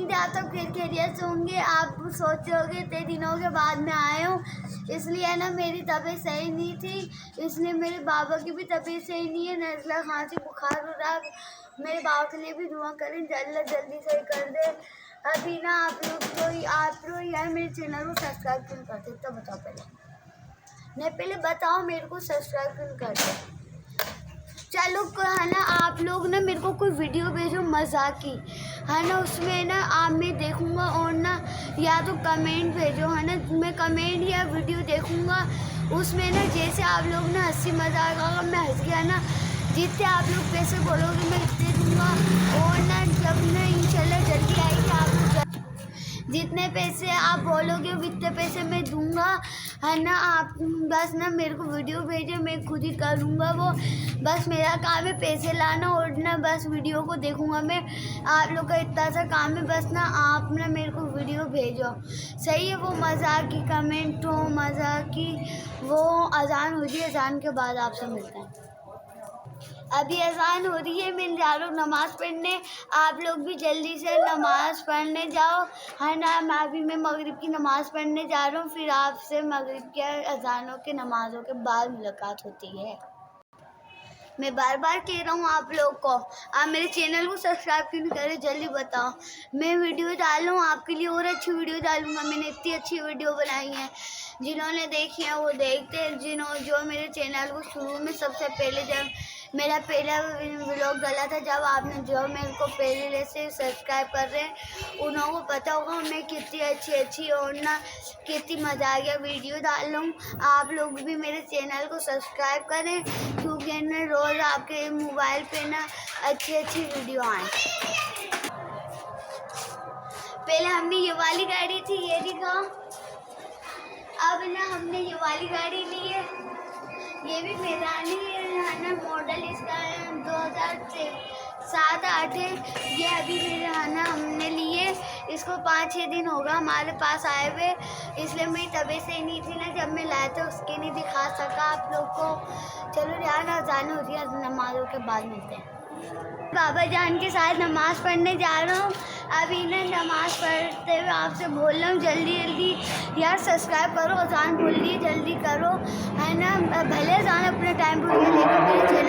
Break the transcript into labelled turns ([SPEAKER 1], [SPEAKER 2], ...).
[SPEAKER 1] उम्मीद है आप सब खैरियत से होंगे। आप सोच रहे होंगे इतने दिनों के बाद मैं आया हूँ, इसलिए ना मेरी तबीयत सही नहीं थी, इसलिए मेरे बाबा की भी तबीयत सही नहीं है, नज़ला खांसी बुखार हो रहा। मेरे बाबा के लिए भी दुआ करें जल्दी सही कर दे। अभी ना आप लोग यार मेरे चैनल को सब्सक्राइब क्यों करते, तो बताओ पहले बताओ मेरे को सब्सक्राइब क्यों करते। चलो है ना, आप लोग ना मेरे को कोई वीडियो भेजो मज़ाक की, है ना, उसमें ना आप मैं देखूँगा, और ना या तो कमेंट भेजो, है ना, मैं कमेंट या वीडियो देखूँगा। उसमें ना जैसे आप लोग ना हंसी मजाक आएगा, मैं हंस गया ना, जितने आप लोग पैसे बोलोगे मैं इतने दूँगा। और ना जब ना इंशाल्लाह जल्दी आएगी, आप जितने पैसे आप बोलोगे उतने पैसे मैं दूंगा, है ना। आप बस ना मेरे को वीडियो भेजे, मैं खुद ही करूँगा वो। बस मेरा काम है पैसे लाना, और ना बस वीडियो को देखूँगा मैं। आप लोग का इतना सा काम है, बस ना आप ना मेरे को वीडियो भेजो, सही है। वो मज़ाक की कमेंट हो, मज़ाक की वो अजान हो रही है, अजान के बाद आपसे मिलते हैं। अभी अज़ान हो रही है, मैं जा रहा हूँ नमाज़ पढ़ने। आप लोग भी जल्दी से नमाज़ पढ़ने जाओ, है ना। मैं मगरिब की नमाज़ पढ़ने जा रहा हूँ, फिर आपसे मगरिब के अज़ानों के नमाज़ों के बाद मुलाकात होती है। मैं बार बार कह रहा हूँ आप लोग को, आप मेरे चैनल को सब्सक्राइब क्यों नहीं करे, जल्दी बताओ। मैं वीडियो डाल रहा हूँ आपके लिए, और अच्छी वीडियो डालूँगा। मैंने इतनी अच्छी वीडियो बनाई है, जिन्होंने देखी है वो देखते हैं। जो मेरे चैनल को शुरू में सबसे पहले, जब मेरा पहला व्लॉग डाला था, जब आपने जो मेरे को पहले से सब्सक्राइब कर रहे हैं, उन्हों को पता होगा मैं कितनी अच्छी और ना कितनी मज़ाकिया वीडियो डाल रहा हूँ। आप लोग भी मेरे चैनल को सब्सक्राइब करें, क्योंकि ना रोज़ आपके मोबाइल पे ना अच्छी वीडियो आए। पहले हमने ये वाली गाड़ी थी, ये दिखाओ। अब ना हमने ये वाली गाड़ी ली है, ये भी मैदानी है ना, मॉडल इसका 2007-8 है। ये अभी है ना हमने लिए, इसको 5-6 दिन होगा हमारे पास आए हुए, इसलिए मेरी तबीयत सही नहीं थी ना, जब मैं लाया था उसके नहीं दिखा सका आप लोग को। चलो यार अज़ान हो रही है, नमाज़ों के बाद मिलते हैं। बाबा जान के साथ नमाज़ पढ़ने जा रहा हूँ। अभी ना नमाज़ पढ़ते हुए आपसे बोल रहा हूँ जल्दी यार सब्सक्राइब करो, अज़ान बोल रही है जल्दी करो, है ना। भले अज़ान अपने टाइम पर, लेकिन मेरे चैनल